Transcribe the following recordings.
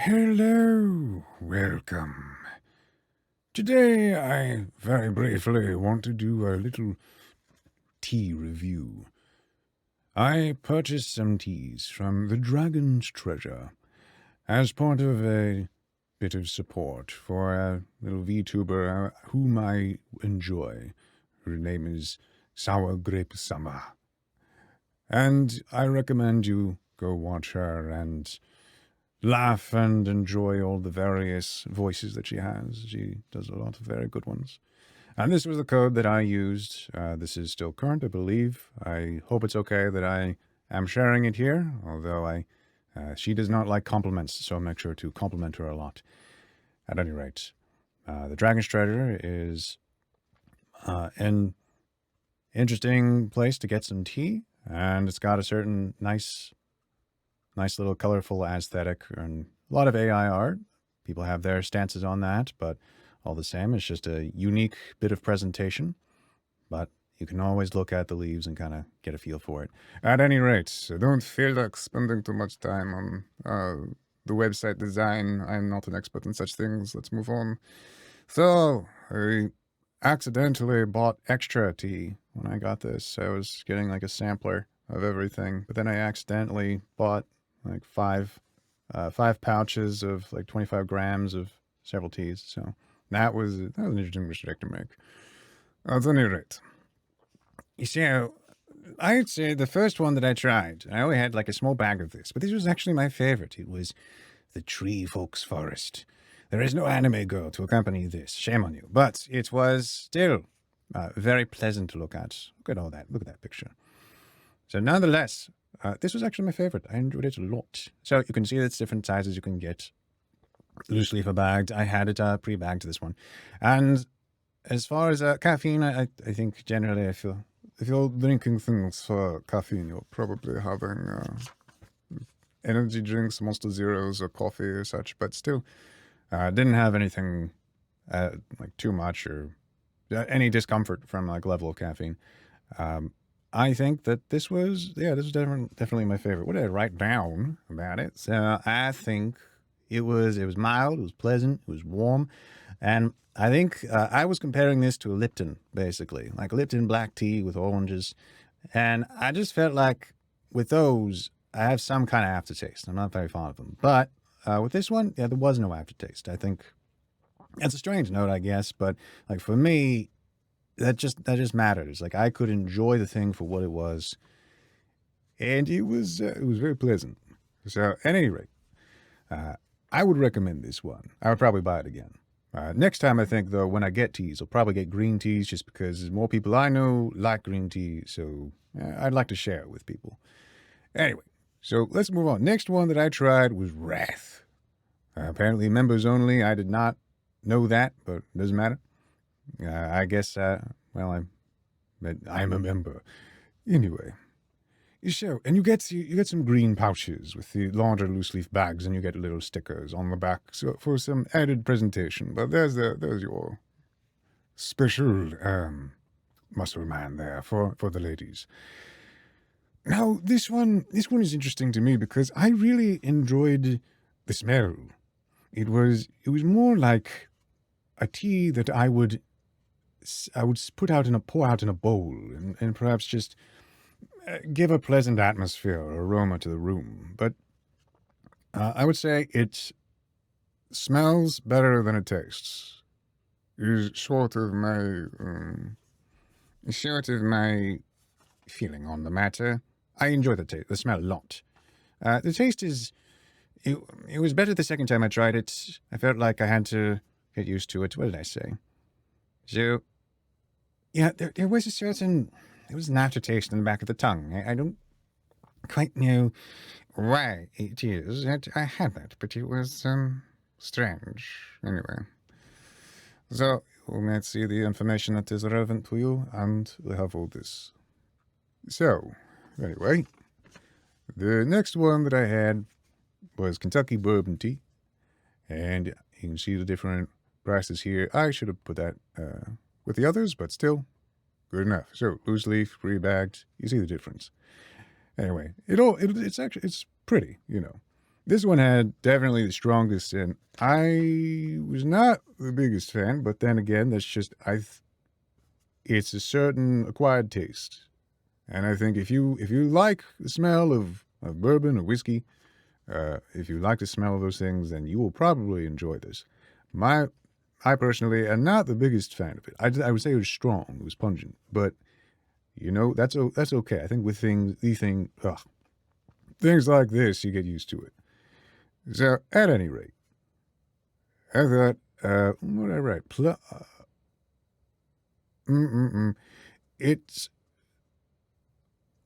Hello, welcome. Today I very briefly want to do a little tea review. I purchased some teas from the Dragon's Treasure as part of a bit of support for a little VTuber whom I enjoy. Her name is SAWAGRAPESAMA. And I recommend you go watch her and laugh and enjoy all the various voices that she has. She does a lot of very good ones. And this was the code that I used. This is still current, I believe. I hope it's okay that I am sharing it here, although she does not like compliments, so make sure to compliment her a lot. At any rate, the Dragon's Treasure is an interesting place to get some tea, and it's got a certain nice little colorful aesthetic and a lot of AI art. People have their stances on that, but all the same, it's just a unique bit of presentation. But you can always look at the leaves and kind of get a feel for it. At any rate, I don't feel like spending too much time on the website design. I'm not an expert in such things. Let's move on. So, I accidentally bought extra tea when I got this. I was getting like a sampler of everything, but then I accidentally bought like five pouches of like 25 grams of several teas. So that was an interesting mistake to make. At any rate, you see, I'd say the first one that I tried, I only had like a small bag of this, but this was actually my favorite. It was the Tree Folks Forest. There is no anime girl to accompany this. Shame on you. But it was still very pleasant to look at. Look at all that. Look at that picture. So nonetheless, this was actually my favorite. I enjoyed it a lot. So you can see it's different sizes you can get. Loose leaf or bagged. I had it pre-bagged to this one. And as far as caffeine, I think generally I feel if you're drinking things for caffeine, you're probably having energy drinks, Monster Zeros or coffee or such. But still, didn't have anything like too much or any discomfort from like level of caffeine. I think that this was definitely my favorite. What did I write down about it? So I think it was mild, it was pleasant, it was warm, and I think I was comparing this to a Lipton, basically, like Lipton black tea with oranges, and I just felt like with those I have some kind of aftertaste. I'm not very fond of them, but with this one, yeah, there was no aftertaste. I think it's a strange note, I guess, but like for me, that just matters. Like I could enjoy the thing for what it was, and it was very pleasant. So at any rate, I would recommend this one. I would probably buy it again. Next time, I think though, when I get teas, I'll probably get green teas just because more people I know like green tea. So I'd like to share it with people. Anyway, so let's move on. Next one that I tried was Wrath. Apparently members only. I did not know that, but it doesn't matter. I guess, well, I'm a member. Anyway, so, and you get some green pouches with the larger loose leaf bags, and you get little stickers on the back so for some added presentation. But there's your special muscle man there for the ladies. Now, this one is interesting to me because I really enjoyed the smell. It was more like a tea that I would pour out in a bowl and perhaps just give a pleasant atmosphere or aroma to the room. But I would say it smells better than it tastes. Is sort of my feeling on the matter. I enjoy the smell a lot. The taste is it was better the second time I tried it. I felt like I had to get used to it. What did I say? So yeah, there was an aftertaste in the back of the tongue. I don't quite know why it is that I had that, but it was strange. Anyway, so let's see the information that is relevant to you, and we have all this. So, anyway, the next one that I had was Kentucky bourbon tea, and you can see the different prices here. I should have put that with the others, but still, good enough. So, loose leaf, pre-bagged, you see the difference. Anyway, it's pretty, you know. This one had definitely the strongest scent. I was not the biggest fan, but then again, that's just it's a certain acquired taste. And I think if you like the smell of bourbon or whiskey, if you like the smell of those things, then you will probably enjoy this. I personally am not the biggest fan of it. I would say it was strong, it was pungent, but that's okay. I think with things like this, you get used to it. So at any rate, I thought, what did I write? It's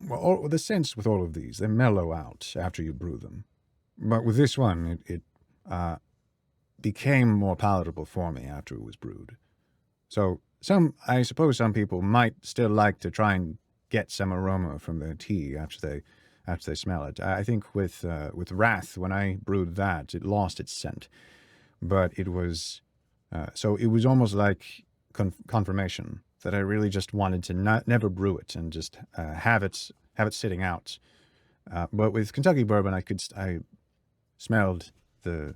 well, the sense with all of these, they mellow out after you brew them. But with this one, it became more palatable for me after it was brewed. So I suppose some people might still like to try and get some aroma from their tea after they smell it. I think with Wrath, when I brewed that, it lost its scent, but it was so it was almost like confirmation that I really just wanted to never brew it and just have it sitting out. But with Kentucky bourbon, I smelled the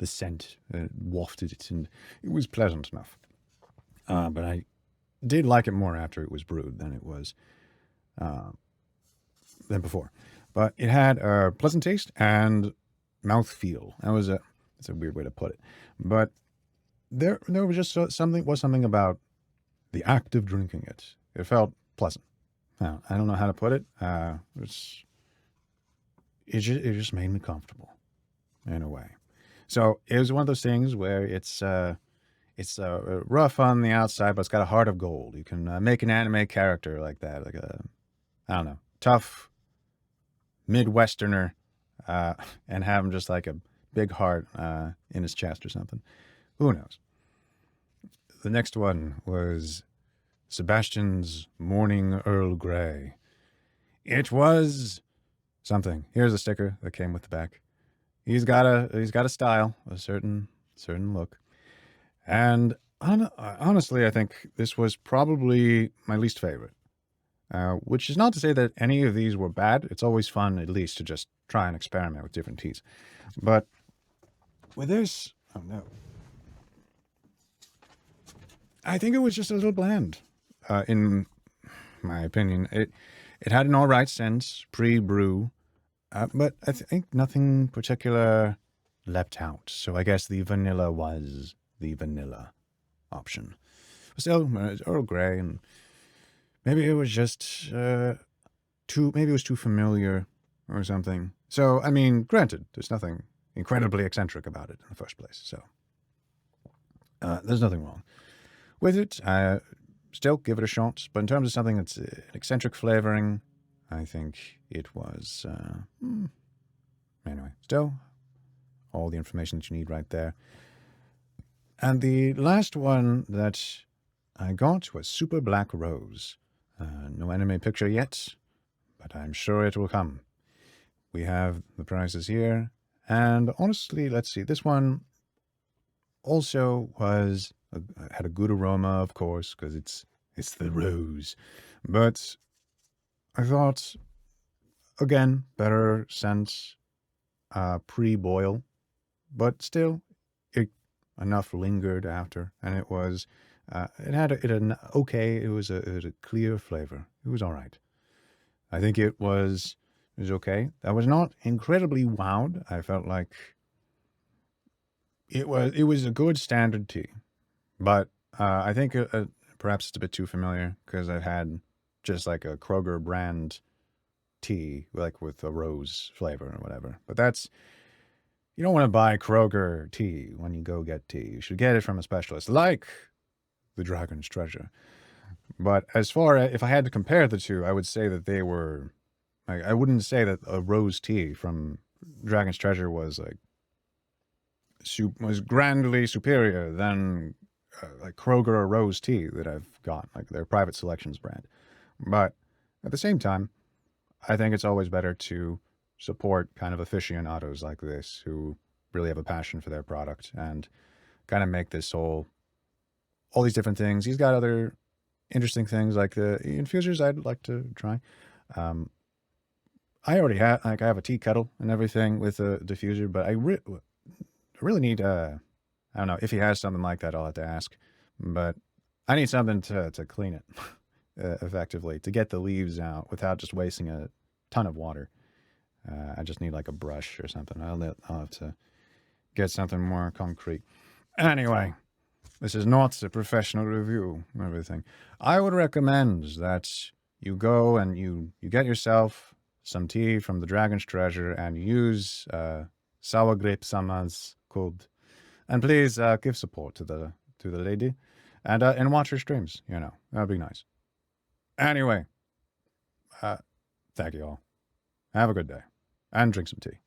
scent, wafted it, and it was pleasant enough. But I did like it more after it was brewed than it was than before. But it had a pleasant taste and mouthfeel. That's a weird way to put it. But there was just something about the act of drinking it. It felt pleasant. Now, I don't know how to put it. It just made me comfortable in a way. So it was one of those things where it's rough on the outside, but it's got a heart of gold. You can make an anime character like that, like I don't know, tough Midwesterner, and have him just like a big heart in his chest or something. Who knows? The next one was Sebastian's Morning Earl Grey. It was something. Here's a sticker that came with the back. He's got a style, a certain look. And honestly, I think this was probably my least favorite. Which is not to say that any of these were bad. It's always fun, at least, to just try and experiment with different teas. But with this, oh no. I think it was just a little bland, in my opinion. It had an all right sense pre-brew, but I think nothing particular leapt out. So I guess the vanilla was the vanilla option. But still, it's Earl Grey, and maybe it was just maybe it was too familiar or something. So, I mean, granted, there's nothing incredibly eccentric about it in the first place. So, there's nothing wrong with it. Still give it a shot. But in terms of something that's an eccentric flavoring, I think it was, anyway, still all the information that you need right there. And the last one that I got was Super Black Rose. No anime picture yet, but I'm sure it will come. We have the prices here, and honestly, let's see. This one also had a good aroma, of course, because it's the rose. But I thought, again, better scent pre-boil, but still, enough lingered after, and it was. It had it was a clear flavor. It was all right. I think it was okay. I was not incredibly wowed. I felt like it was a good standard tea, but I think perhaps it's a bit too familiar because I had just like a Kroger brand tea, like with a rose flavor or whatever. But you don't want to buy Kroger tea when you go get tea. You should get it from a specialist, like the Dragon's Treasure. But as far as if I had to compare the two, I would say that they were. I wouldn't say that a rose tea from Dragon's Treasure was grandly superior than like Kroger or Rose tea that I've got, like their Private Selections brand. But at the same time, I think it's always better to support kind of aficionados like this who really have a passion for their product and kind of make this all these different things. He's got other interesting things like the infusers I'd like to try. I already have, like, I have a tea kettle and everything with a diffuser, but I really need, I don't know, if he has something like that, I'll have to ask. But I need something to clean it effectively, to get the leaves out without just wasting a ton of water. I just need like a brush or something. I'll have to get something more concrete. Anyway, this is not a professional review of everything. I would recommend that you go and you get yourself some tea from the Dragon's Treasure and use SAWAGRAPESAMA's code. And please give support to the lady and watch her streams, you know. That'd be nice. Anyway, thank you all. Have a good day and drink some tea.